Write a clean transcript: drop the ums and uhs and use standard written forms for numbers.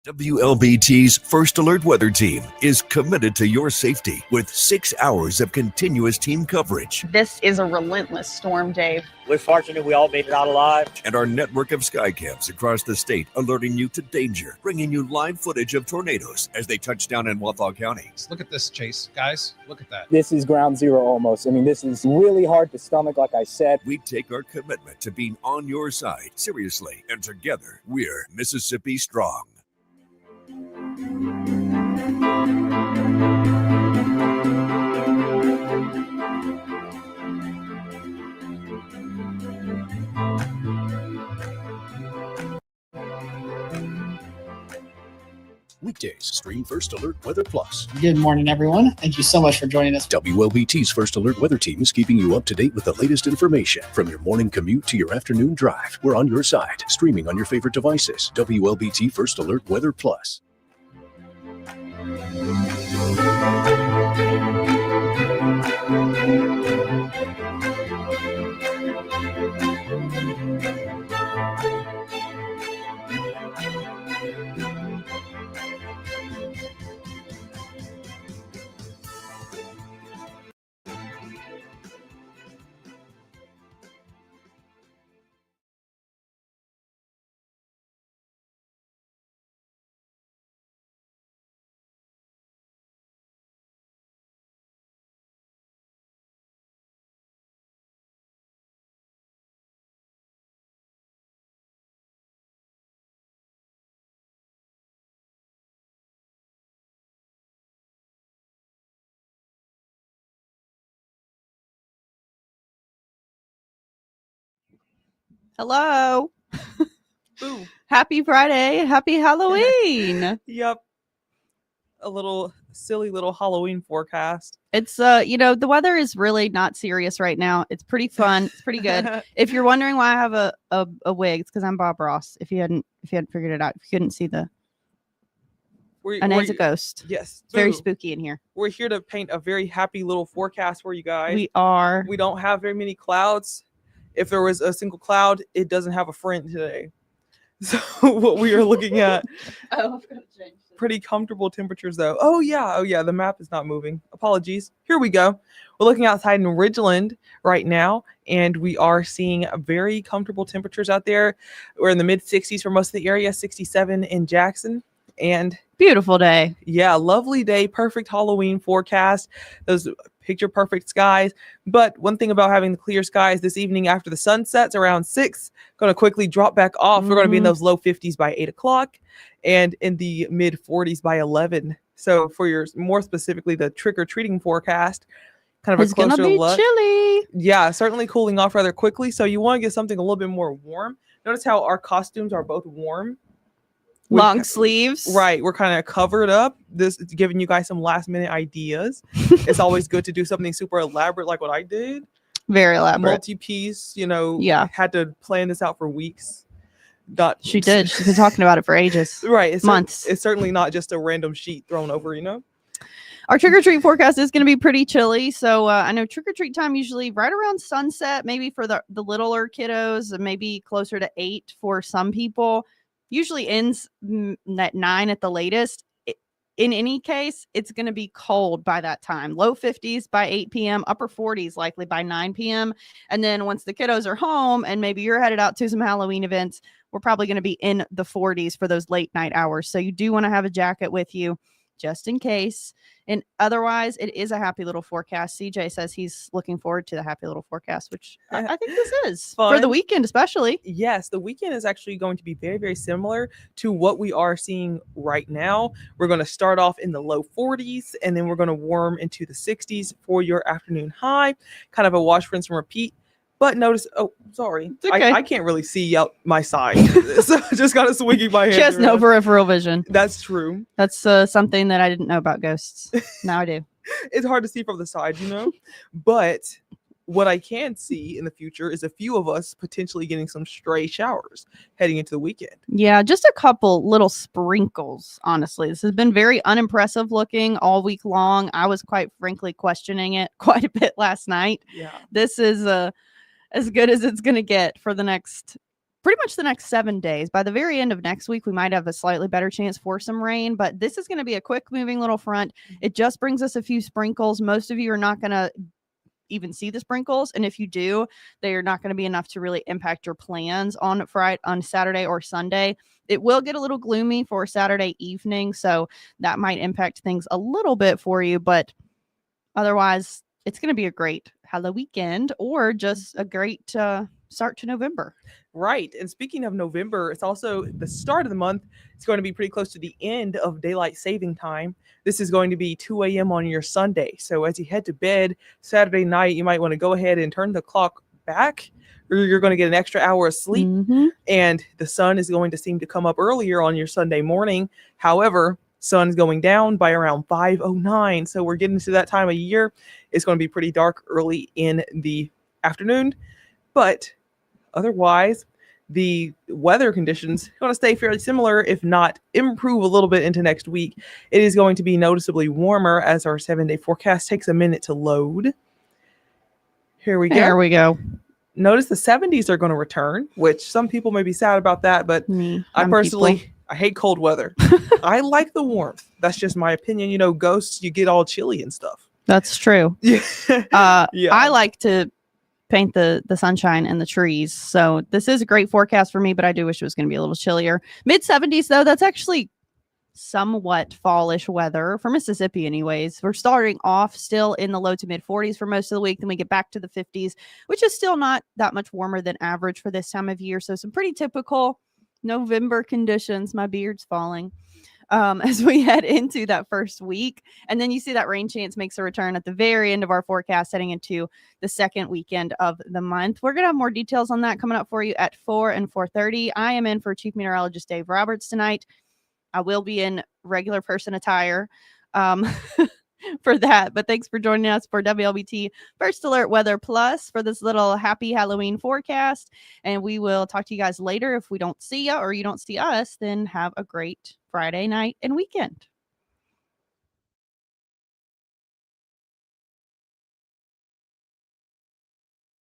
WLBT's First Alert Weather Team is committed to your safety with 6 hours of continuous team coverage. This is a relentless storm, Dave. We're fortunate we all made it out alive. And our network of sky cams across the state alerting you to danger, bringing you live footage of tornadoes as they touch down in Wathau County. Look at this, Chase. Guys, look at that. This is ground zero almost. I mean, this is really hard to stomach, like I said. We take our commitment to being on your side seriously, and together we're Mississippi Strong. Weekdays, stream First Alert Weather Plus. Good morning, everyone. Thank you so much for joining us. WLBT's First Alert Weather Team is keeping you up to date with the latest information. From your morning commute to your afternoon drive, we're on your side, streaming on your favorite devices. WLBT First Alert Weather Plus. Hello. Ooh. Happy Friday. Happy Halloween. Yep. A little silly little Halloween forecast. It's the weather is really not serious right now. It's pretty fun. It's pretty good. If you're wondering why I have a wig, it's because I'm Bob Ross. If you hadn't figured it out, if you couldn't see Anae's a ghost. Yes. It's very spooky in here. We're here to paint a very happy little forecast for you guys. We are. We don't have very many clouds. If there was a single cloud, it doesn't have a friend today. So what we are looking at, pretty comfortable temperatures though. Oh yeah, the map is not moving. Apologies. Here we go. We're looking outside in Ridgeland right now, and we are seeing very comfortable temperatures out there. We're in the mid 60s for most of the area, 67 in Jackson. And beautiful day. Yeah, lovely day, perfect Halloween forecast. Those picture perfect skies. But one thing about having the clear skies this evening after the sun sets around 6, going to quickly drop back off. We're going to be in those low 50s by 8 o'clock and in the mid 40s by 11. So for your more specifically the trick-or-treating forecast, kind of it's a closer gonna be look. Chilly. Yeah, certainly cooling off rather quickly. So you want to get something a little bit more warm. Notice how our costumes are both warm. Long sleeves. Right. We're kind of covered up. This is giving you guys some last minute ideas. It's always good to do something super elaborate like what I did. Very elaborate. Multi-piece, Yeah. Had to plan this out for weeks. She did. She's been talking about it for ages. Right. It's months. It's certainly not just a random sheet thrown over, Our trick-or-treat forecast is going to be pretty chilly. So I know trick-or-treat time usually right around sunset, maybe for the littler kiddos, and maybe closer to 8 for some people. Usually ends at 9 at the latest. In any case, it's going to be cold by that time. Low 50s by 8 p.m., upper 40s likely by 9 p.m. And then once the kiddos are home and maybe you're headed out to some Halloween events, we're probably going to be in the 40s for those late night hours. So you do want to have a jacket with you just in case. And otherwise, it is a happy little forecast. CJ says he's looking forward to the happy little forecast, which I think this is fun. For the weekend, especially. Yes, the weekend is actually going to be very, very similar to what we are seeing right now. We're going to start off in the low 40s, and then we're going to warm into the 60s for your afternoon high. Kind of a wash, rinse, and repeat. But notice, sorry, okay. I can't really see out my side. So just got to swinging my hand. She has no peripheral vision. That's true. That's something that I didn't know about ghosts. Now I do. It's hard to see from the side, But what I can see in the future is a few of us potentially getting some stray showers heading into the weekend. Yeah, just a couple little sprinkles, honestly. This has been very unimpressive looking all week long. I was quite frankly questioning it quite a bit last night. Yeah. This is as good as it's going to get for the next pretty much the next 7 days. By the very end of next week, we might have a slightly better chance for some rain, but this is going to be a quick moving little front. It just brings us a few sprinkles. Most of you are not going to even see the sprinkles, and if you do, they are not going to be enough to really impact your plans on Saturday or Sunday. It will get a little gloomy for Saturday evening, so that might impact things a little bit for you, but otherwise it's going to be a great Halloween weekend or just a great start to November. Right. And speaking of November, it's also the start of the month. It's going to be pretty close to the end of daylight saving time. This is going to be 2 a.m. on your Sunday. So as you head to bed Saturday night, you might want to go ahead and turn the clock back, or you're going to get an extra hour of sleep. And the sun is going to seem to come up earlier on your Sunday morning. However, sun's going down by around 5:09. So we're getting to that time of year. It's going to be pretty dark early in the afternoon. But otherwise, the weather conditions are going to stay fairly similar, if not improve a little bit into next week. It is going to be noticeably warmer as our 7-day forecast takes a minute to load. Here we go. There we go. Notice the 70s are going to return, which some people may be sad about that, but I personally, I hate cold weather. I like the warmth. That's just my opinion. You know, ghosts, you get all chilly and stuff. That's true. Yeah. I like to paint the sunshine and the trees. So this is a great forecast for me, but I do wish it was going to be a little chillier. Mid 70s though, that's actually somewhat fallish weather for Mississippi anyways. We're starting off still in the low to mid 40s for most of the week. Then we get back to the 50s, which is still not that much warmer than average for this time of year. So some pretty typical November conditions. My beard's falling. As we head into that first week. And then you see that rain chance makes a return at the very end of our forecast, heading into the second weekend of the month. We're going to have more details on that coming up for you at 4 and 4:30. I am in for Chief Meteorologist Dave Roberts tonight. I will be in regular person attire for that. But thanks for joining us for WLBT First Alert Weather Plus for this little happy Halloween forecast. And we will talk to you guys later. If we don't see you or you don't see us, then have a great Friday night and weekend.